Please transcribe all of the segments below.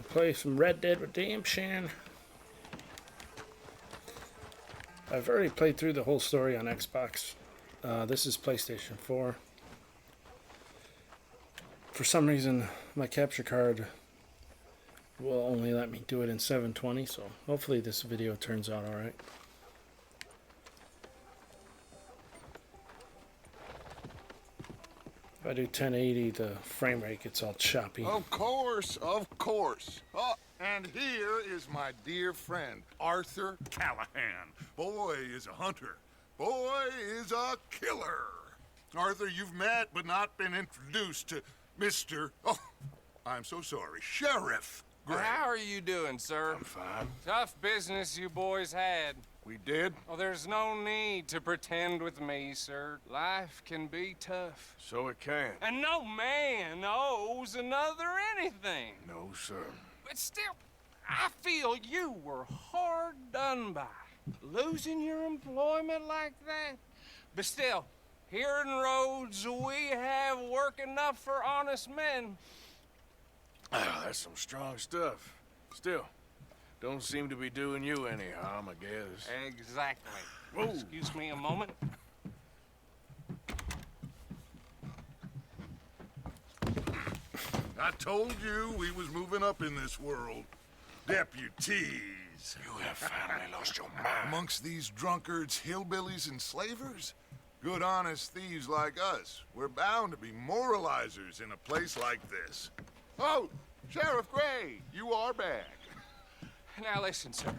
play some Red Dead Redemption. I've already played through the whole story on Xbox. This is PlayStation 4. For some reason, my capture card will only let me do it in 720, so hopefully this video turns out alright. If I do 1080, the frame rate gets all choppy. Of course, of course. Oh, and here is my dear friend, Arthur Callahan. Boy is a hunter. Boy is a killer. Arthur, you've met but not been introduced to Mr. Oh, I'm so sorry, Sheriff Gray. How are you doing, sir? I'm fine. Tough business you boys had. We did? Oh, there's no need to pretend with me, sir. Life can be tough. So it can. And no man owes another anything. No, sir. But still, I feel you were hard done by. Losing your employment like that. But still, here in Rhodes, we have work enough for honest men. Oh, that's some strong stuff. Still, don't seem to be doing you any harm, I guess. Exactly. Whoa. Excuse me a moment. I told you we was moving up in this world. Deputies. You have finally lost your mind. Amongst these drunkards, hillbillies, and slavers? Good honest thieves like us. We're bound to be moralizers in a place like this. Oh, Sheriff Gray, you are back. Now listen, sir.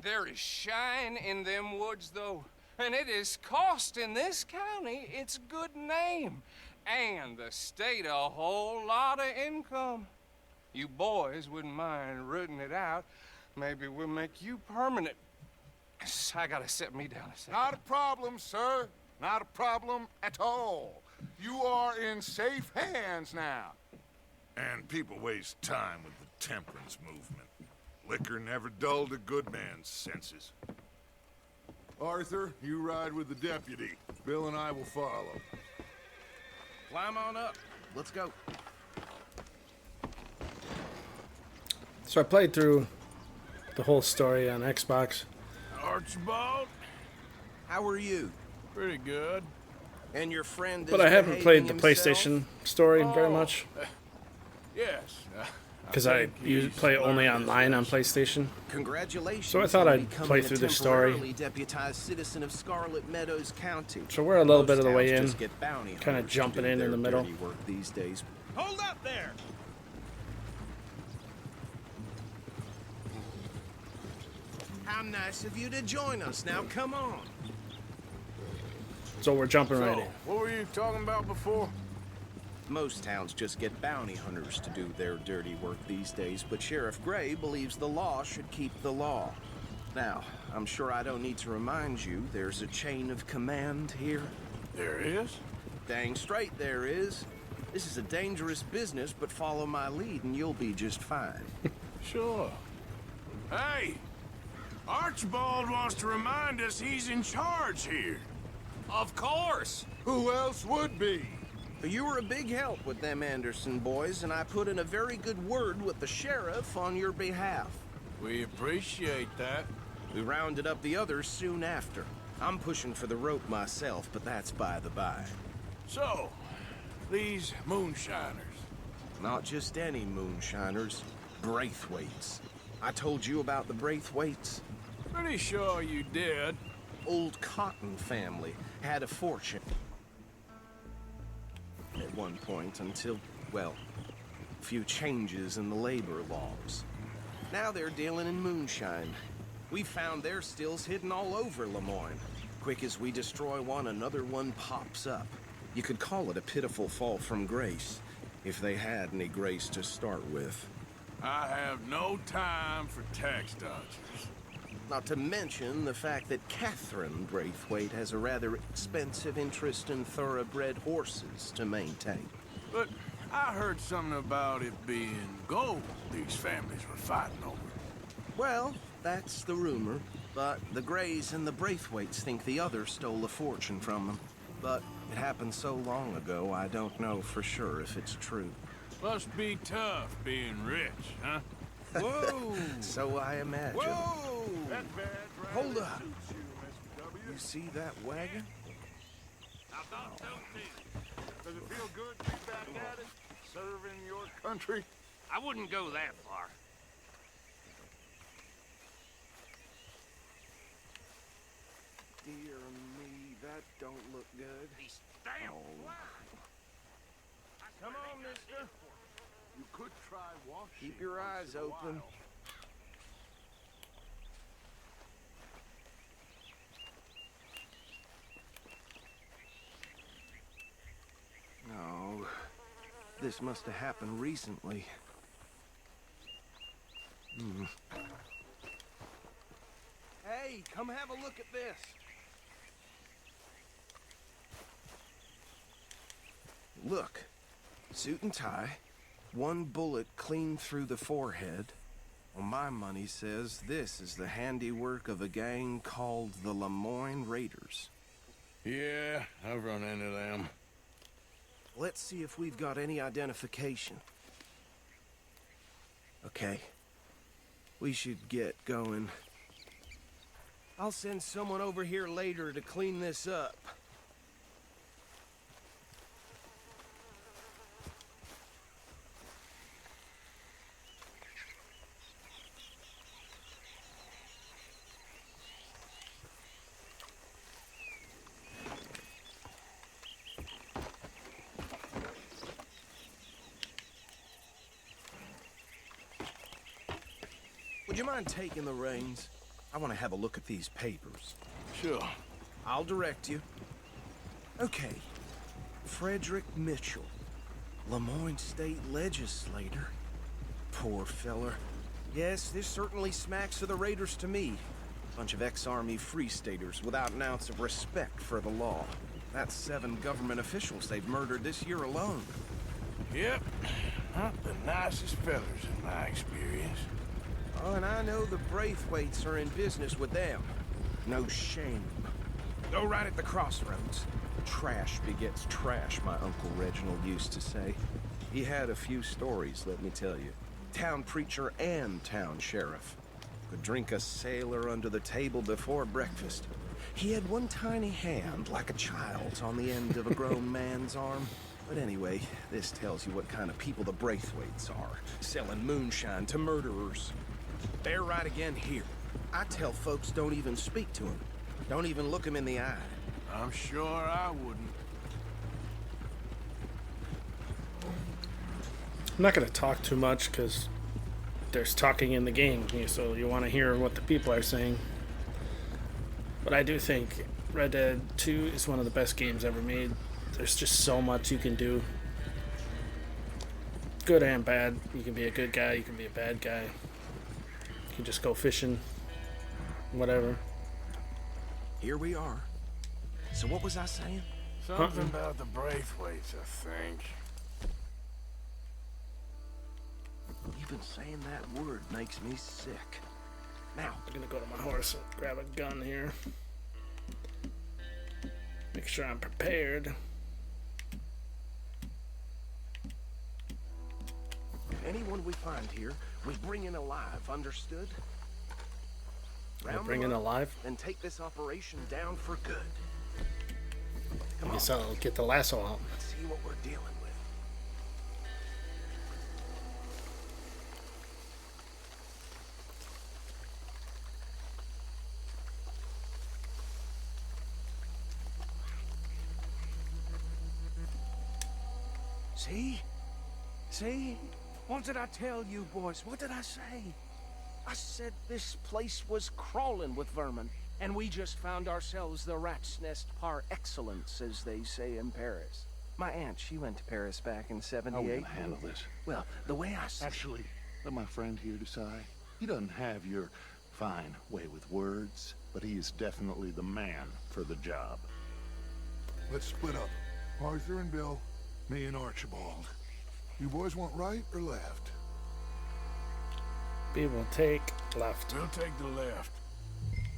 There is shine in them woods, though, and it is costing this county its good name, and the state a whole lot of income. You boys wouldn't mind rooting it out. Maybe we'll make you permanent. I gotta set me down a second. Not a problem, sir. Not a problem at all. You are in safe hands now. And people waste time with the temperance movement. Liquor never dulled a good man's senses. Arthur, you ride with the deputy. Bill and I will follow. Climb on up. Let's go. So I played through the whole story on Xbox. Archibald? How are you? Pretty good. And your friend is But I haven't played the behaving PlayStation story very much. Yes. Because I play only online on PlayStation. Congratulations. So I thought on I'd becoming play a through the story. temporarily deputized citizen of Scarlet Meadows County. So we're a little Most bit of the way towns in. just get bounty Kinda hunters to jumping do in their the middle. dirty work these days. Hold up there! How nice of you to join us. Now come on. So we're jumping right So, in. what were you talking about before? Most towns just get bounty hunters to do their dirty work these days, but Sheriff Gray believes the law should keep the law. Now, I'm sure I don't need to remind you, there's a chain of command here. There is? Dang straight there is. This is a dangerous business, but follow my lead and you'll be just fine. Sure. Hey! Archibald wants to remind us he's in charge here. Of course. Who else would be? You were a big help with them Anderson boys, and I put in a very good word with the sheriff on your behalf. We appreciate that. We rounded up the others soon after. I'm pushing for the rope myself, but that's by the by. So, these moonshiners. Not just any moonshiners, Braithwaites. I told you about the Braithwaites? Pretty sure you did. Old Cotton family had a fortune at one point until, well, a few changes in the labor laws. Now they're dealing in moonshine. We found their stills hidden all over Lemoyne. Quick as we destroy one, another one pops up. You could call it a pitiful fall from grace, if they had any grace to start with. I have no time for tax dodgers. Not to mention the fact that Catherine Braithwaite has a rather expensive interest in thoroughbred horses to maintain. But I heard something about it being gold these families were fighting over. Well, that's the rumor. But the Grays and the Braithwaites think the other stole a fortune from them. But it happened so long ago, I don't know for sure if it's true. Must be tough being rich, huh? Whoa! So I imagine. Whoa! That badge Hold really up. suits you, Mr. W. You see that wagon? Does it feel good to be back at it? Serving your country? I wouldn't go that far. Dear me, that don't look good. These damn flies. Come on, mister. You could try washing. Keep your once eyes in a open. while. No. This must have happened recently. Hey, come have a look at this. Look. Suit and tie. One bullet clean through the forehead. Well, my money says this is the handiwork of a gang called the Lemoyne Raiders. Yeah, I've run into them. Let's see if we've got any identification. Okay. We should get going. I'll send someone over here later to clean this up. Would you mind taking the reins? I want to have a look at these papers. Sure. I'll direct you. Okay. Frederick Mitchell, Lemoyne State Legislator. Poor feller. Yes, this certainly smacks of the Raiders to me. Bunch of ex-Army Free Staters without an ounce of respect for the law. That's 7 government officials they've murdered this year alone. Yep. Not the nicest fellas in my experience. Oh, and I know the Braithwaites are in business with them. No shame. Go right at the crossroads. Trash begets trash, my Uncle Reginald used to say. He had a few stories, let me tell you. Town preacher and town sheriff. Could drink a sailor under the table before breakfast. He had one tiny hand, like a child's, on the end of a grown man's arm. But anyway, this tells you what kind of people the Braithwaites are. Selling moonshine to murderers. They're right again here. I tell folks don't even speak to him. Don't even look him in the eye. I'm sure I wouldn't. I'm not going to talk too much because there's talking in the game, so you want to hear what the people are saying. But I do think Red Dead 2 is one of the best games ever made. There's just so much you can do. Good and bad. You can be a good guy, you can be a bad guy. You can just go fishing, whatever. Here we are. So what was I saying? Something about the Braithwaites, I think. Even saying that word makes me sick. Now, I'm gonna go to my horse and grab a gun here. Make sure I'm prepared. anyone we find here, we bring in alive, understood? We'll bring in alive? And take this operation down for good. Come I on. guess I'll get the lasso out. Let's see what we're dealing with. See? See? What did I tell you, boys? What did I say? I said this place was crawling with vermin, and we just found ourselves the rat's nest par excellence, as they say in Paris. My aunt, she went to Paris back in How are we '78. gonna handle this? Well, the way I see Actually, let my friend here decide. He doesn't have your fine way with words, but he is definitely the man for the job. Let's split up. Arthur and Bill, me and Archibald. You boys want right or left? We will take left. We'll take the left.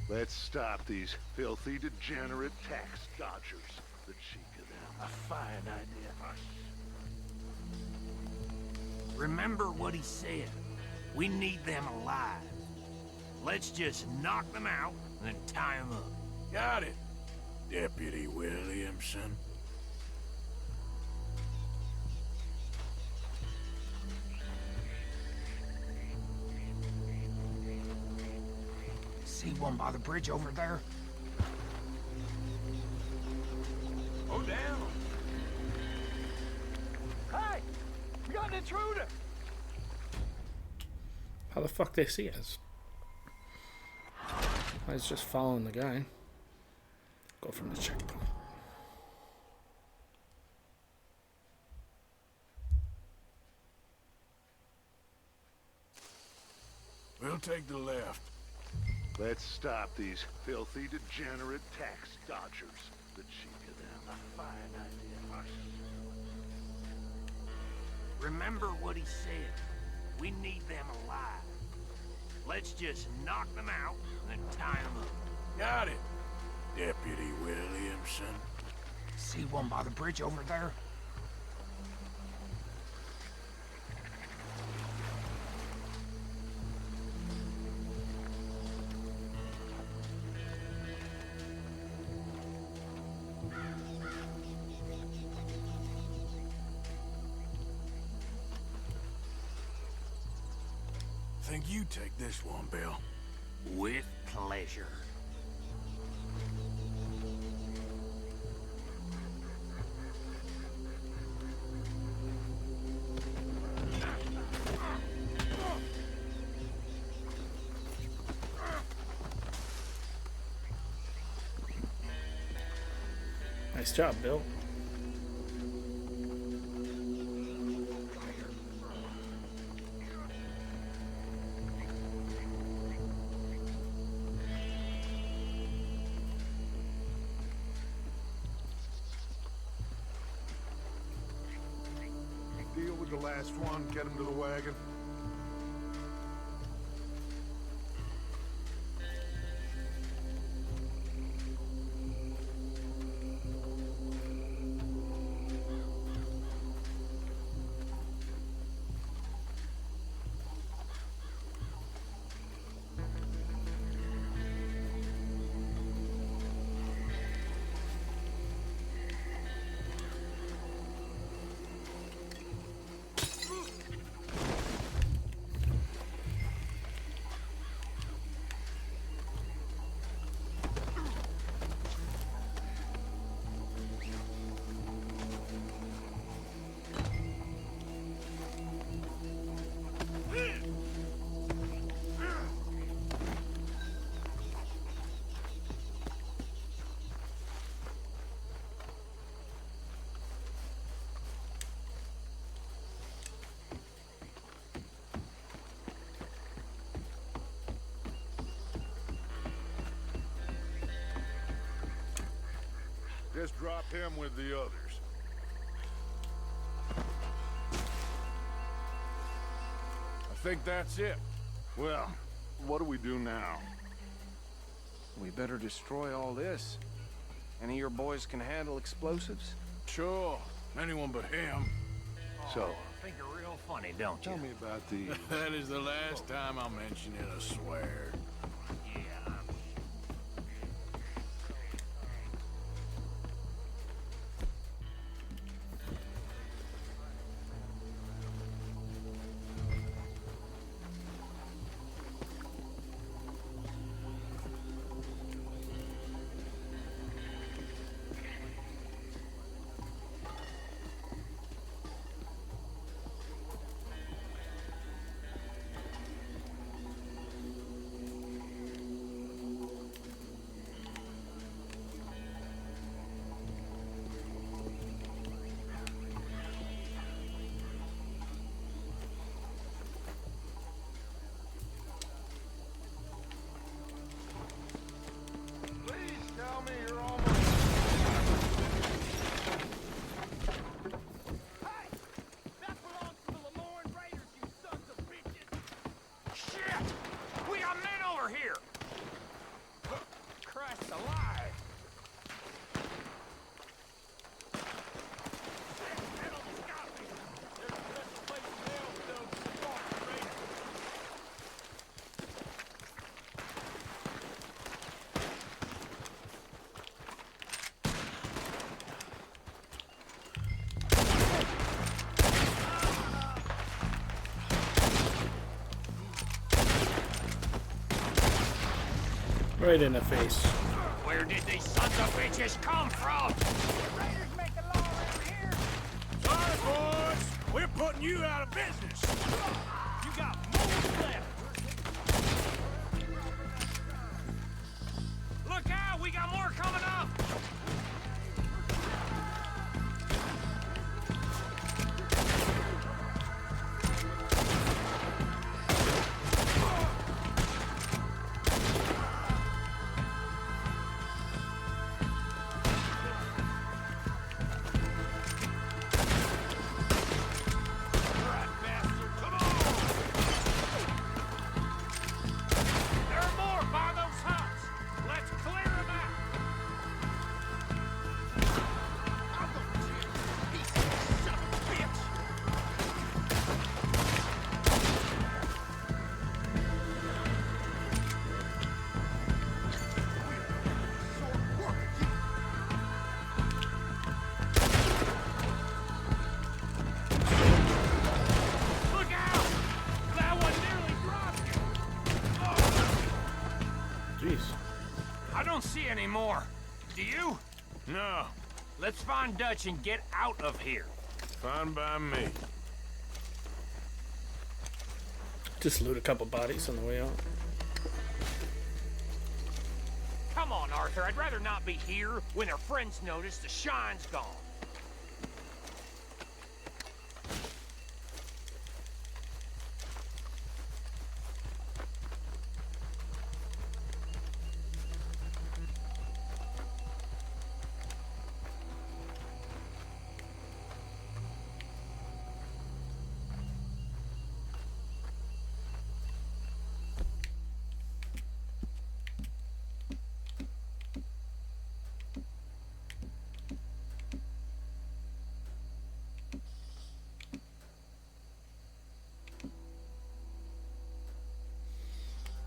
Let's stop these filthy, degenerate tax dodgers. The cheek of them. A fine idea. Remember what he said. We need them alive. Let's just knock them out and then tie them up. Got it, Deputy Williamson. See one by the bridge over there? Go down. Hey! We got an intruder! How the fuck they see us? I was just following the guy. Go from the checkpoint. We'll take the left. Let's stop these filthy, degenerate tax dodgers. The cheek of them. A fine idea. Remember what he said. We need them alive. Let's just knock them out and then tie them up. Got it, Deputy Williamson. See one by the bridge over there? Think you take this one, Bill. With pleasure. Nice job, Bill. Deal with the last one, get him to the wagon. Just drop him with the others. I think that's it. Well, what do we do now? We better destroy all this. Any of your boys can handle explosives? Sure, anyone but him. So, Think you're real funny, don't you? tell me about the... That is the last time I'll mention it, I swear. Yeah. Right in the face. Where did these sons of bitches come from? Raiders make the law around here. Sorry, boys. We're putting you out of business. You got more left. Look out! We got more coming up. Anymore. Do you? No. Let's find Dutch and get out of here. Fine by me. Just loot a couple bodies on the way out. Come on, Arthur. I'd rather not be here when their friends notice the shine's gone.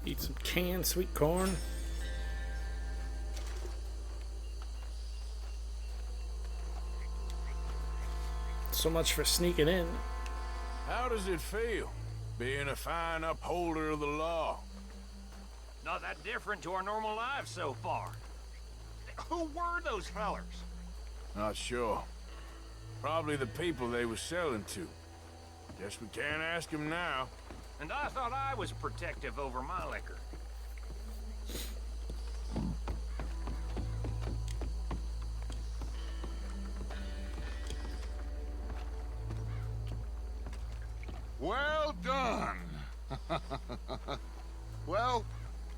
Eat some canned sweet corn. So much for sneaking in. How does it feel, being a fine upholder of the law? Not that different to our normal lives so far. Who were those fellers? Not sure. Probably the people they were selling to. Guess we can't ask them now. And I thought I was protective over my liquor. Well done. Well,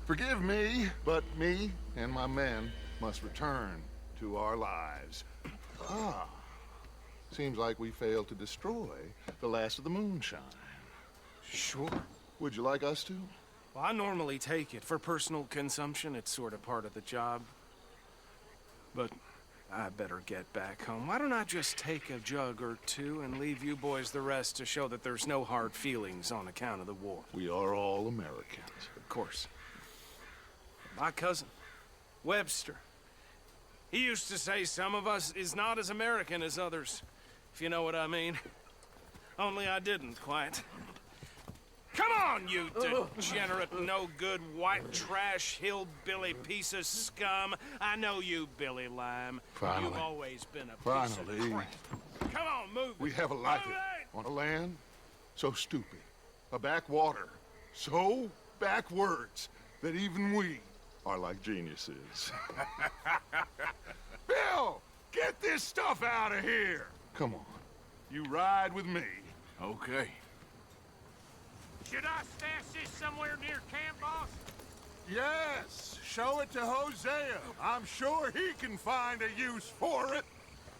forgive me, but me and my men must return to our lives. Ah, seems like we failed to destroy the last of the moonshine. Sure. Would you like us to? Well, I normally take it. For personal consumption, it's sort of part of the job. But I better get back home. Why don't I just take a jug or two and leave you boys the rest to show that there's no hard feelings on account of the war? We are all Americans. Of course. My cousin, Webster, he used to say some of us is not as American as others, if you know what I mean. Only I didn't quite. Come on, you degenerate, no-good, white trash, hillbilly piece of scum. I know you, Billy Lime. Finally. You've always been a piece Finally. of crap. Come on, move it. We have a life Move it! on a land so stupid, a backwater so backwards that even we are like geniuses. Bill, get this stuff out of here. Come on, you ride with me. Okay. Should I stash this somewhere near camp, boss? Yes, show it to Hosea. I'm sure he can find a use for it.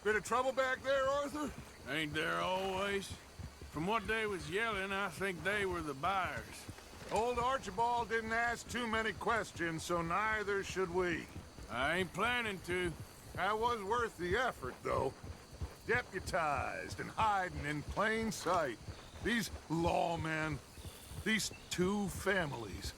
Bit of trouble back there, Arthur? Ain't there always? From what they was yelling, I think they were the buyers. Old Archibald didn't ask too many questions, so neither should we. I ain't planning to. That was worth the effort, though. Deputized and hiding in plain sight. These lawmen, these two families.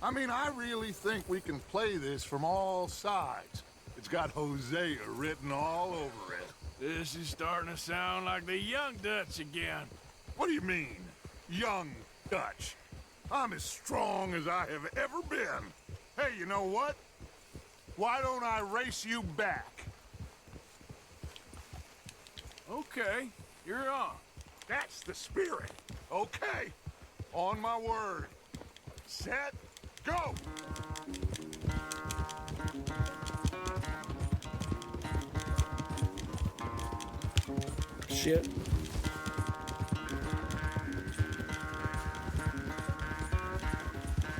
I mean, I really think we can play this from all sides. It's got Hosea written all over it. This is starting to sound like the young Dutch again. What do you mean, young Dutch? I'm as strong as I have ever been. Hey, you know what? Why don't I race you back? Okay, you're on. That's the spirit. Okay, on my word. Set, go! Shit.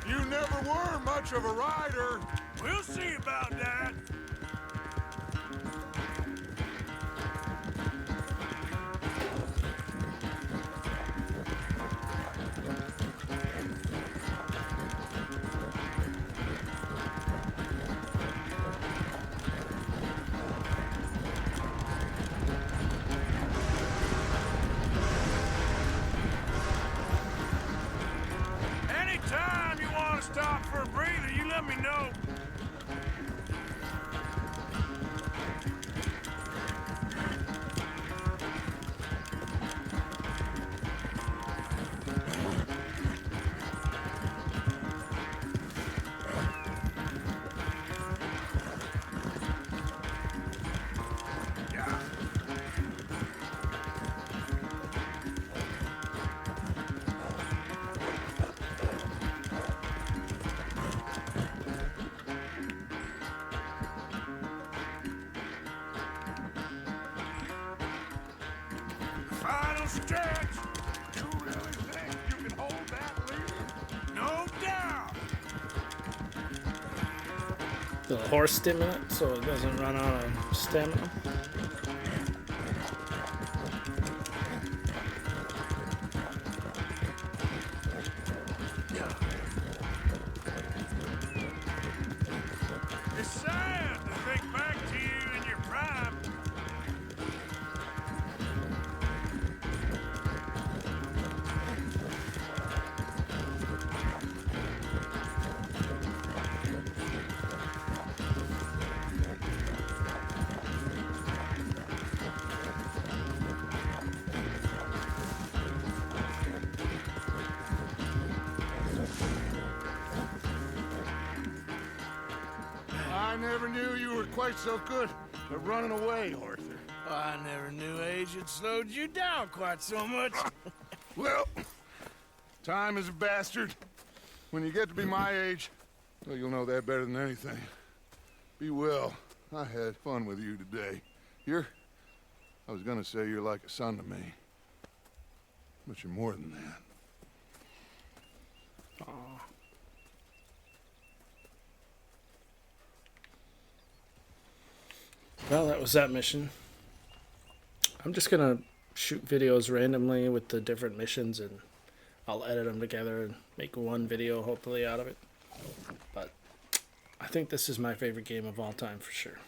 You never were much of a rider. We'll see about that. Anytime you want to stop for a breather, you let me know. Final stretch. You really think you can hold that lead? No doubt. The horse stimulant so it doesn't run out of stamina. It's sad to think back to you in your prime. I never knew you were quite so good at running away, Arthur. I never knew age had slowed you down quite so much. Well, time is a bastard. When you get to be my age, well, you'll know that better than anything. Be well. I had fun with you today. I was gonna say you're like a son to me. But you're more than that. Well, that was that mission. I'm just gonna shoot videos randomly with the different missions, and I'll edit them together and make one video hopefully out of it. But I think this is my favorite game of all time for sure.